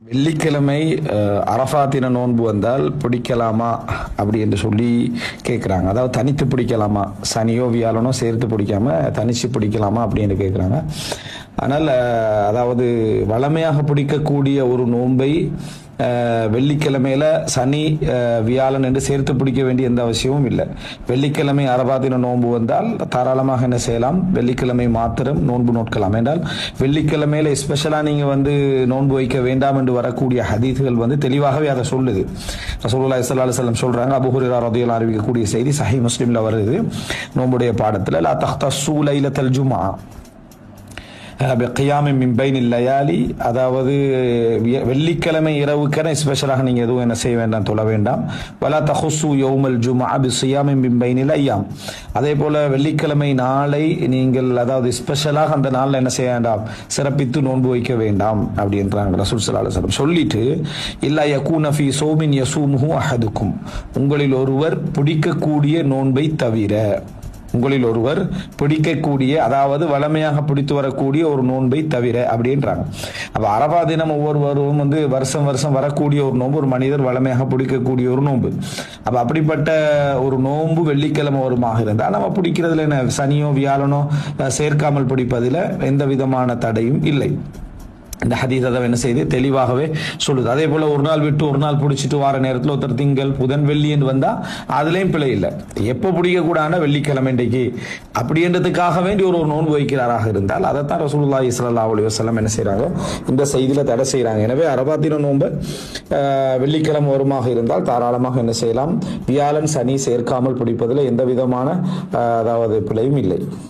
வெள்ளிக்கிழமை அரஃபாத்தின நோன்பு வந்தால் பிடிக்கலாமா அப்படி என்று சொல்லி கேட்குறாங்க. அதாவது தனித்து பிடிக்கலாமா, சனியோ வியாழனோ சேர்த்து பிடிக்காம தனிச்சு பிடிக்கலாமா அப்படின்னு கேட்குறாங்க. ஆனால் அதாவது வளமையாக பிடிக்கக்கூடிய ஒரு நோன்பை வெள்ளிக்கிழமையில சனி வியாழன் என்று சேர்த்து பிடிக்க வேண்டிய எந்த அவசியமும் இல்லை. வெள்ளிக்கிழமை அரபாத்தின நோன்பு வந்தால் தாராளமாக என்ன செய்யலாம், வெள்ளிக்கிழமை மாத்திரம் நோன்பு நோட்கலாம். என்றால் வெள்ளிக்கிழமையில ஸ்பெஷலா நீங்க நோன்பு வைக்க வேண்டாம் என்று வரக்கூடிய ஹதீஸ்கள் தெளிவாகவே அதை சொல்லுது. ரசூலுல்லாஹி ஸல்லல்லாஹு அலைஹி வஸல்லம் சொல்றாங்க, அபூ ஹுரைரா ரலியல்லாஹு அன்ஹு அறிவிக்கக்கூடிய செய்தி சஹீஹ் முஸ்லிம்ல வருது. நோன்புடைய பாடத்துல லா தஹ்தஸு லைலத்தல் ஜும்ஆ பிகியாமின் மின் பைனில் லயாலி, அதாவது வெள்ளிக்கிழமை இரவுக்கென ஸ்பெஷலாக நீங்க எதுவும் என்ன செய்ய வேண்டாம், தொழ வேண்டாம். வலா தஹுசு யௌமல் ஜும்ஆ பிஸியாமின் மின் பைனில் அய்யாம், அதே போல வெள்ளிக்கிழமை நாளை நீங்கள் அதாவது ஸ்பெஷலாக அந்த நாளில் என்ன செய்ய வேண்டாம், சிறப்பித்து நோன்பு வைக்க வேண்டாம் அப்படின்றாங்க ரசூல் ஸல்லல்லாஹு அலைஹி வஸல்லம். சொல்லிட்டு இல்லா யகூன ஃபீ ஸௌமின் யஸூமுஹு அஹதுக்கும், உங்களில் ஒருவர் பிடிக்கக்கூடிய நோன்பை தவிர, உங்களில் ஒருவர் பிடிக்கக்கூடிய அதாவது வளமையாக பிடித்து வரக்கூடிய ஒரு நோன்பை தவிர அப்படின்றாங்க. அப்ப அரபா தினம் ஒவ்வொருவரும் வருஷம் வருஷம் வரக்கூடிய ஒரு நோன்பு, ஒரு மனிதர் வளமையாக பிடிக்கக்கூடிய ஒரு நோன்பு. அப்ப அப்படிப்பட்ட ஒரு நோன்பு வெள்ளிக்கிழமை வருமாக இருந்தால் நம்ம பிடிக்கிறதுல என்ன, சனியோ வியாழனோ சேர்க்காமல் பிடிப்பதில் எந்த விதமான தடையும் இல்லை. இந்த ஹதீஸ் அதை என்ன செய்து தெளிவாகவே சொல்லுது. அதே போல ஒரு நாள் விட்டு ஒரு நாள் பிடிச்சிட்டு வர நேரத்தில் ஒருத்தர் திங்கள் புதன் வெள்ளி என்று வந்தா அதுலயும் பிழை இல்லை. எப்போ பிடிக்க கூடாது, வெள்ளிக்கிழமை இன்றைக்கு அப்படின்றதுக்காக வேண்டி ஒரு நோன்பு வைக்கிறாராக இருந்தால் அதைத்தான் ரசூலுல்லாஹி ஸல்லல்லாஹு அலைஹி வஸல்லம் என்ன செய்யறாங்க, இந்த செய்தியில தடை செய்யறாங்க. எனவே அரபாத்தின நோன்பு வெள்ளிக்கிழமை வருமாக இருந்தால் தாராளமாக என்ன செய்யலாம், வியாழன் சனி சேர்க்காமல் பிடிப்பதில் எந்த விதமான அதாவது பிழையும் இல்லை.